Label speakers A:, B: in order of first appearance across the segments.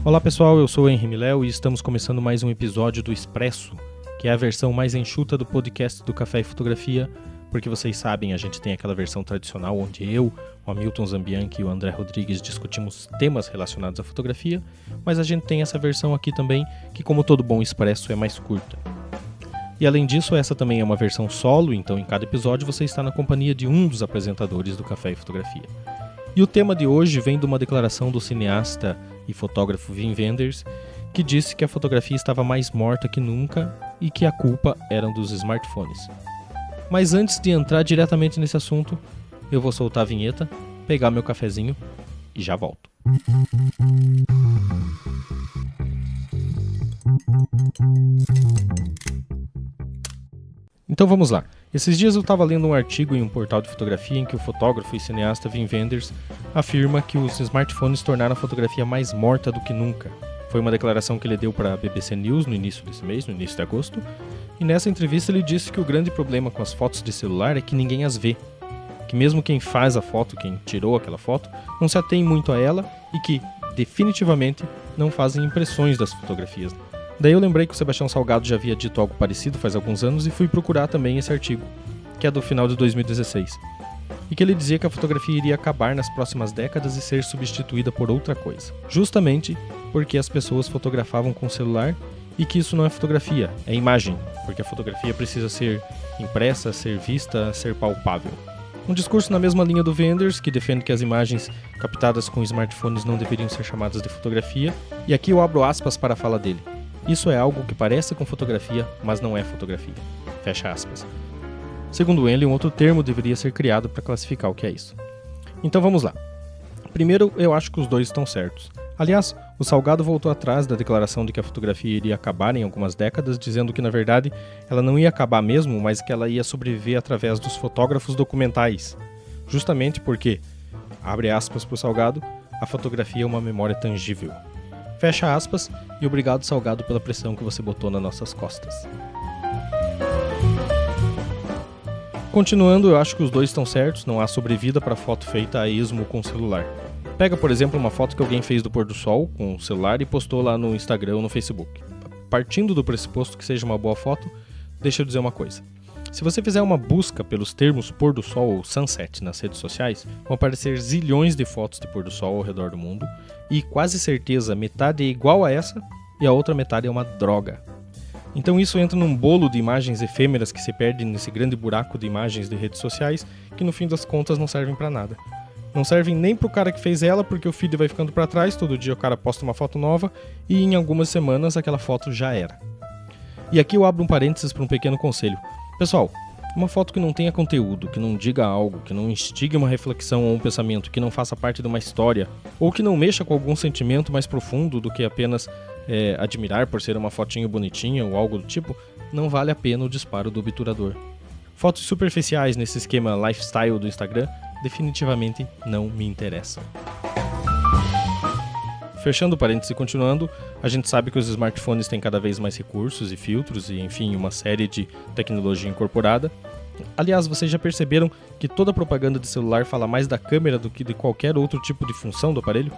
A: Olá pessoal, eu sou o Henri Miléo e estamos começando mais um episódio do Expresso, que é a versão mais enxuta do podcast do Café e Fotografia, porque vocês sabem, a gente tem aquela versão tradicional onde eu, o Hamilton Zambianchi e o André Rodrigues discutimos temas relacionados à fotografia, mas a gente tem essa versão aqui também, que como todo bom expresso é mais curta. E além disso, essa também é uma versão solo, então em cada episódio você está na companhia de um dos apresentadores do Café e Fotografia. E o tema de hoje vem de uma declaração do cineasta e fotógrafo Wim Wenders, que disse que a fotografia estava mais morta que nunca e que a culpa era dos smartphones. Mas antes de entrar diretamente nesse assunto, eu vou soltar a vinheta, pegar meu cafezinho e já volto. Então vamos lá. Esses dias eu estava lendo um artigo em um portal de fotografia em que o fotógrafo e cineasta Wim Wenders afirma que os smartphones tornaram a fotografia mais morta do que nunca. Foi uma declaração que ele deu para a BBC News no início desse mês, no início de agosto, e nessa entrevista ele disse que o grande problema com as fotos de celular é que ninguém as vê. Que mesmo quem faz a foto, quem tirou aquela foto, não se atém muito a ela e que, definitivamente, não fazem impressões das fotografias. Daí eu lembrei que o Sebastião Salgado já havia dito algo parecido faz alguns anos e fui procurar também esse artigo, que é do final de 2016, e que ele dizia que a fotografia iria acabar nas próximas décadas e ser substituída por outra coisa, justamente porque as pessoas fotografavam com o celular e que isso não é fotografia, é imagem, porque a fotografia precisa ser impressa, ser vista, ser palpável. Um discurso na mesma linha do Wenders, que defende que as imagens captadas com smartphones não deveriam ser chamadas de fotografia, e aqui eu abro aspas para a fala dele. Isso é algo que parece com fotografia, mas não é fotografia. Fecha aspas. Segundo ele, um outro termo deveria ser criado para classificar o que é isso. Então vamos lá. Primeiro, eu acho que os dois estão certos. Aliás, o Salgado voltou atrás da declaração de que a fotografia iria acabar em algumas décadas, dizendo que na verdade ela não ia acabar mesmo, mas que ela ia sobreviver através dos fotógrafos documentais. Justamente porque, abre aspas para o Salgado, a fotografia é uma memória tangível. Fecha aspas, e obrigado Salgado pela pressão que você botou nas nossas costas. Continuando, eu acho que os dois estão certos, não há sobrevida para foto feita a esmo com celular. Pega, por exemplo, uma foto que alguém fez do pôr do sol com o celular e postou lá no Instagram ou no Facebook. Partindo do pressuposto que seja uma boa foto, deixa eu dizer uma coisa. Se você fizer uma busca pelos termos pôr do sol ou sunset nas redes sociais, vão aparecer zilhões de fotos de pôr do sol ao redor do mundo e quase certeza metade é igual a essa e a outra metade é uma droga. Então isso entra num bolo de imagens efêmeras que se perdem nesse grande buraco de imagens de redes sociais que no fim das contas não servem pra nada. Não servem nem pro cara que fez ela porque o feed vai ficando pra trás, todo dia o cara posta uma foto nova e em algumas semanas aquela foto já era. E aqui eu abro um parênteses para um pequeno conselho. Pessoal, uma foto que não tenha conteúdo, que não diga algo, que não instigue uma reflexão ou um pensamento, que não faça parte de uma história, ou que não mexa com algum sentimento mais profundo do que apenas admirar por ser uma fotinho bonitinha ou algo do tipo, não vale a pena o disparo do obturador. Fotos superficiais nesse esquema lifestyle do Instagram definitivamente não me interessam. Fechando o parênteses e continuando, a gente sabe que os smartphones têm cada vez mais recursos e filtros e, enfim, uma série de tecnologia incorporada. Aliás, vocês já perceberam que toda propaganda de celular fala mais da câmera do que de qualquer outro tipo de função do aparelho?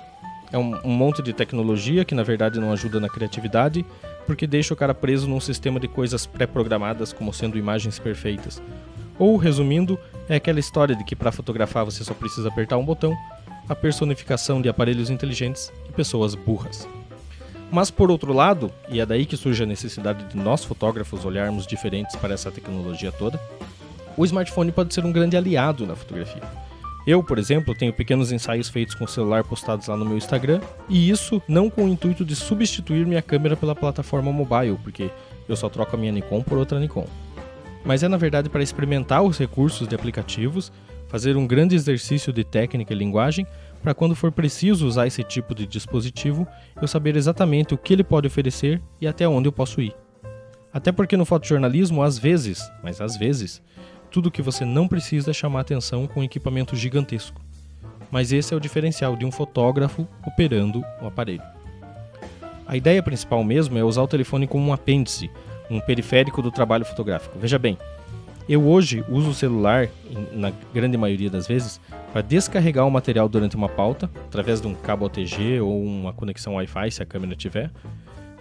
A: É um monte de tecnologia que, na verdade, não ajuda na criatividade, porque deixa o cara preso num sistema de coisas pré-programadas como sendo imagens perfeitas. Ou, resumindo, é aquela história de que para fotografar você só precisa apertar um botão, a personificação de aparelhos inteligentes e pessoas burras. Mas por outro lado, e é daí que surge a necessidade de nós fotógrafos olharmos diferentes para essa tecnologia toda, o smartphone pode ser um grande aliado na fotografia. Eu, por exemplo, tenho pequenos ensaios feitos com o celular postados lá no meu Instagram, e isso não com o intuito de substituir minha câmera pela plataforma mobile, porque eu só troco a minha Nikon por outra Nikon. Mas é na verdade para experimentar os recursos de aplicativos, fazer um grande exercício de técnica e linguagem, para quando for preciso usar esse tipo de dispositivo, eu saber exatamente o que ele pode oferecer e até onde eu posso ir. Até porque no fotojornalismo, às vezes, tudo que você não precisa é chamar atenção com um equipamento gigantesco. Mas esse é o diferencial de um fotógrafo operando o aparelho. A ideia principal mesmo é usar o telefone como um apêndice, um periférico do trabalho fotográfico. Veja bem, Eu hoje uso o celular, na grande maioria das vezes, para descarregar o material durante uma pauta, através de um cabo OTG ou uma conexão Wi-Fi, se a câmera tiver,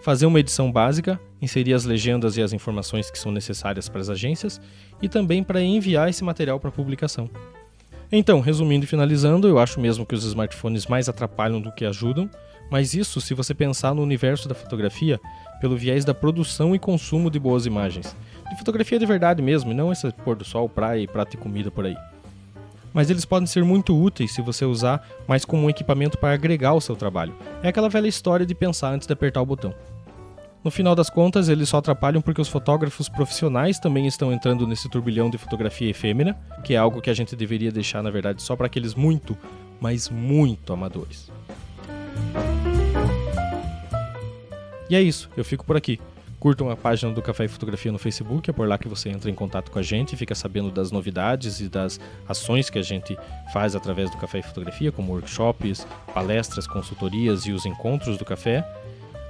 A: fazer uma edição básica, inserir as legendas e as informações que são necessárias para as agências e também para enviar esse material para publicação. Então, resumindo e finalizando, eu acho mesmo que os smartphones mais atrapalham do que ajudam, mas isso se você pensar no universo da fotografia pelo viés da produção e consumo de boas imagens. De fotografia de verdade mesmo, e não esse pôr do sol, praia e prato e comida por aí. Mas eles podem ser muito úteis se você usar mais como um equipamento para agregar ao seu trabalho. É aquela velha história de pensar antes de apertar o botão. No final das contas, eles só atrapalham porque os fotógrafos profissionais também estão entrando nesse turbilhão de fotografia efêmera, que é algo que a gente deveria deixar, na verdade, só para aqueles muito, mas muito amadores. E é isso, eu fico por aqui. Curtam a página do Café e Fotografia no Facebook, é por lá que você entra em contato com a gente e fica sabendo das novidades e das ações que a gente faz através do Café e Fotografia, como workshops, palestras, consultorias e os encontros do café.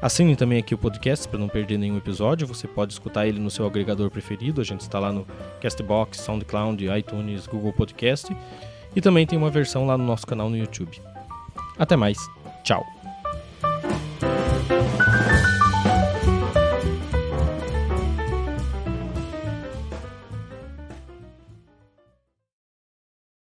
A: Assinem também aqui o podcast para não perder nenhum episódio, você pode escutar ele no seu agregador preferido, a gente está lá no Castbox, SoundCloud, iTunes, Google Podcast e também tem uma versão lá no nosso canal no YouTube. Até mais, tchau!